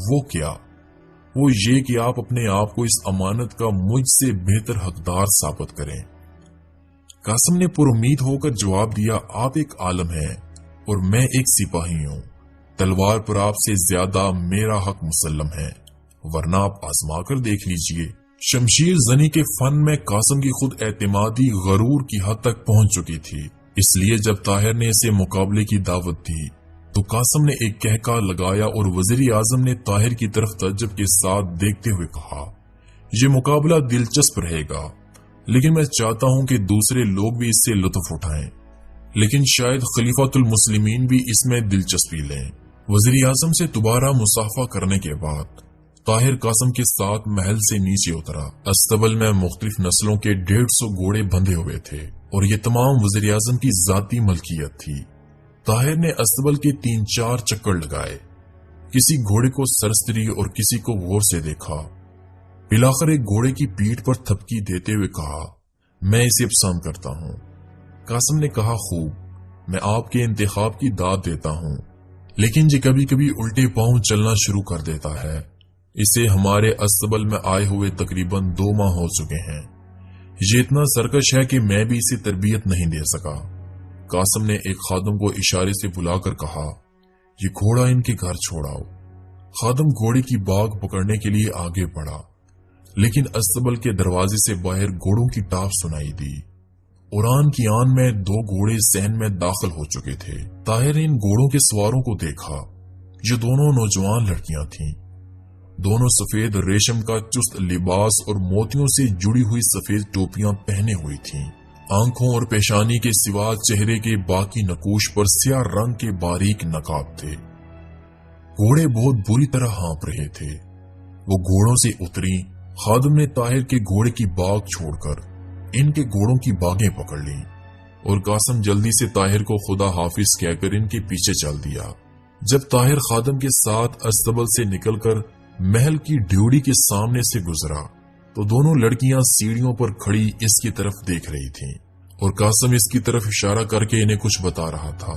وہ کیا؟ وہ یہ کہ آپ اپنے آپ کو اس امانت کا مجھ سے بہتر حقدار ثابت کریں۔ قاسم نے پر امید ہو کر جواب دیا، آپ ایک عالم ہیں اور میں ایک سپاہی ہوں، تلوار پر آپ سے زیادہ میرا حق مسلم ہے، ورنہ آپ آزما کر دیکھ لیجئے۔ شمشیر زنی کے فن میں قاسم کی خود اعتمادی غرور کی حد تک پہنچ چکی تھی، اس لیے جب طاہر نے اسے مقابلے کی دعوت دی تو قاسم نے ایک کہکا لگایا اور وزیر اعظم نے طاہر کی طرف تعجب کے ساتھ دیکھتے ہوئے کہا، یہ مقابلہ دلچسپ رہے گا، لیکن میں چاہتا ہوں کہ دوسرے لوگ بھی اس سے لطف اٹھائیں، لیکن شاید خلیفۃ المسلمین بھی اس میں دلچسپی لیں۔ وزیر اعظم سے دوبارہ مصافحہ کرنے کے بعد طاہر قاسم کے ساتھ محل سے نیچے اترا۔ استبل میں مختلف نسلوں کے 150 گھوڑے بندھے ہوئے تھے اور یہ تمام وزیر اعظم کی ذاتی ملکیت تھی۔ طاہر نے استبل کے 3-4 چکر لگائے، کسی گھوڑے کو سرسری اور کسی کو غور سے دیکھا، بلاخر ایک گھوڑے کی پیٹھ پر تھپکی دیتے ہوئے کہا، میں اسے پسند کرتا ہوں۔ قاسم نے کہا، خوب، میں آپ کے انتخاب کی داد دیتا ہوں، لیکن یہ کبھی کبھی الٹے پاؤں چلنا شروع کر دیتا ہے۔ اسے ہمارے استبل میں آئے ہوئے تقریباً 2 ماہ ہو چکے ہیں، یہ اتنا سرکش ہے کہ میں بھی اسے تربیت نہیں دے سکا۔ قاسم نے ایک خادم کو اشارے سے بلا کر کہا، یہ گھوڑا ان کے گھر چھوڑاؤ۔ خادم گھوڑے کی باگ پکڑنے کے لیے آگے بڑھا، لیکن استبل کے دروازے سے باہر گھوڑوں کی ٹاپ سنائی دی۔ اڑان کی آن میں 2 گھوڑے صحن میں داخل ہو چکے تھے۔ طاہر نے ان گھوڑوں کے سواروں کو دیکھا، جو دونوں نوجوان لڑکیاں تھیں۔ دونوں سفید ریشم کا چست لباس اور موتیوں سے جڑی ہوئی سفید ٹوپیاں پہنے ہوئی تھیں۔ آنکھوں اور پیشانی کے سوا چہرے کے باقی نقوش پر سیاہ رنگ کے باریک نقاب تھے۔ گھوڑے بہت بری طرح ہانپ رہے تھے۔ وہ گھوڑوں سے اتری۔ خادم نے طاہر کے گھوڑے کی باگ چھوڑ کر ان کے گھوڑوں کی باگیں پکڑ لیں اور قاسم جلدی سے طاہر کو خدا حافظ کہہ کر ان کے پیچھے چل دیا۔ جب طاہر خادم کے ساتھ استبل سے نکل کر محل کی ڈیوڑی کے سامنے سے گزرا تو دونوں لڑکیاں سیڑھیوں پر کھڑی اس کی طرف دیکھ رہی تھیں اور قاسم اس کی طرف اشارہ کر کے انہیں کچھ بتا رہا تھا۔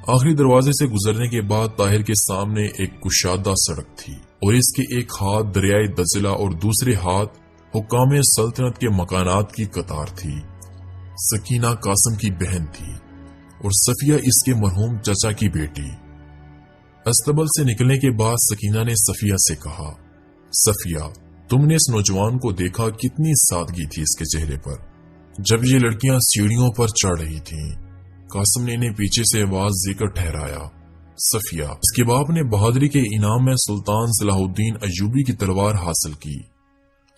آخری دروازے سے گزرنے کے بعد طاہر کے سامنے ایک کشادہ سڑک تھی اور اس کے ایک ہاتھ دریائے دجلہ اور دوسرے ہاتھ حکام سلطنت کے مکانات کی قطار تھی۔ سکینہ قاسم کی بہن تھی اور صفیہ اس کے مرحوم چچا کی بیٹی۔ استبل سے نکلنے کے بعد سکینہ نے صفیہ سے کہا، صفیہ، تم نے اس نوجوان کو دیکھا، کتنی سادگی تھی اس کے چہرے پر جب یہ لڑکیاں سیڑھیوں پر چڑھ رہی تھیں۔ قاسم نے انہیں پیچھے سے آواز دے کر ٹھہرایا، صفیہ، اس کے باپ نے بہادری کے انعام میں سلطان صلاح الدین ایوبی کی تلوار حاصل کی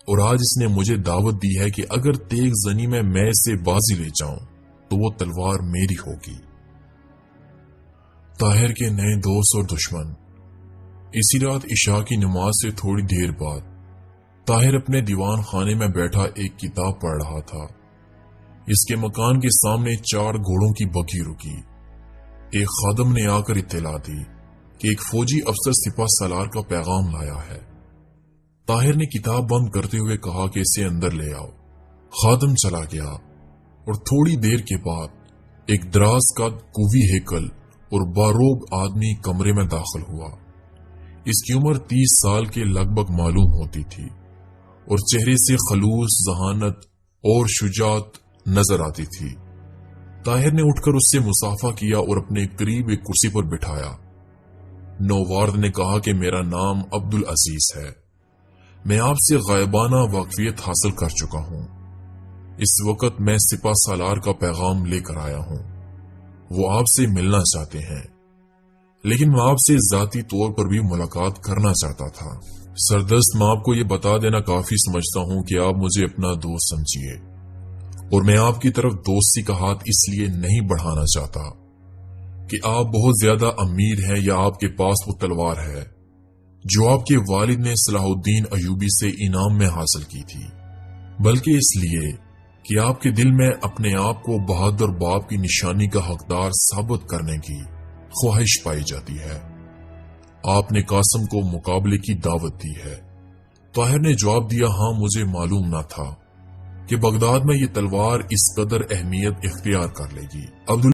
اور آج اس نے مجھے دعوت دی ہے کہ اگر تیغ زنی میں اسے بازی لے جاؤں تو وہ تلوار میری ہوگی۔ طاہر کے نئے دوست اور دشمن۔ اسی رات عشاء کی نماز سے تھوڑی دیر بعد طاہر اپنے دیوان خانے میں بیٹھا ایک کتاب پڑھ رہا تھا۔ اس کے مکان کے سامنے 4 گھوڑوں کی بگھی رکی۔ ایک خادم نے آ کر اطلاع دی کہ ایک فوجی افسر سپہ سالار کا پیغام لایا ہے۔ طاہر نے کتاب بند کرتے ہوئے کہا کہ اسے اندر لے آؤ۔ خادم چلا گیا اور تھوڑی دیر کے بعد ایک دراز کا قوی ہیکل اور باروب آدمی کمرے میں داخل ہوا۔ اس کی عمر 30 سال کے لگ بھگ معلوم ہوتی تھی اور چہرے سے خلوص، ذہانت اور شجاعت نظر آتی تھی۔ طاہر نے اٹھ کر اس سے مصافحہ کیا اور اپنے قریب ایک کرسی پر بٹھایا۔ نووارد نے کہا کہ میرا نام عبدالعزیز ہے، میں آپ سے غائبانہ واقفیت حاصل کر چکا ہوں۔ اس وقت میں سپہ سالار کا پیغام لے کر آیا ہوں، وہ آپ سے ملنا چاہتے ہیں، لیکن میں آپ سے ذاتی طور پر بھی ملاقات کرنا چاہتا تھا۔ سردست، میں آپ کو یہ بتا دینا کافی سمجھتا ہوں کہ آپ مجھے اپنا دوست سمجھیے، اور میں آپ کی طرف دوستی کا ہاتھ اس لیے نہیں بڑھانا چاہتا کہ آپ بہت زیادہ امیر ہیں یا آپ کے پاس وہ تلوار ہے جو آپ کے والد نے صلاح الدین ایوبی سے انعام میں حاصل کی تھی، بلکہ اس لیے کہ آپ کے دل میں اپنے آپ کو بہادر باپ کی نشانی کا حقدار ثابت کرنے کی خواہش پائی جاتی ہے۔ آپ نے قاسم کو مقابلے کی دعوت دی ہے۔ طاہر نے جواب دیا، ہاں مجھے معلوم نہ تھا کہ بغداد میں یہ تلوار اس قدر اہمیت اختیار کر لے گی۔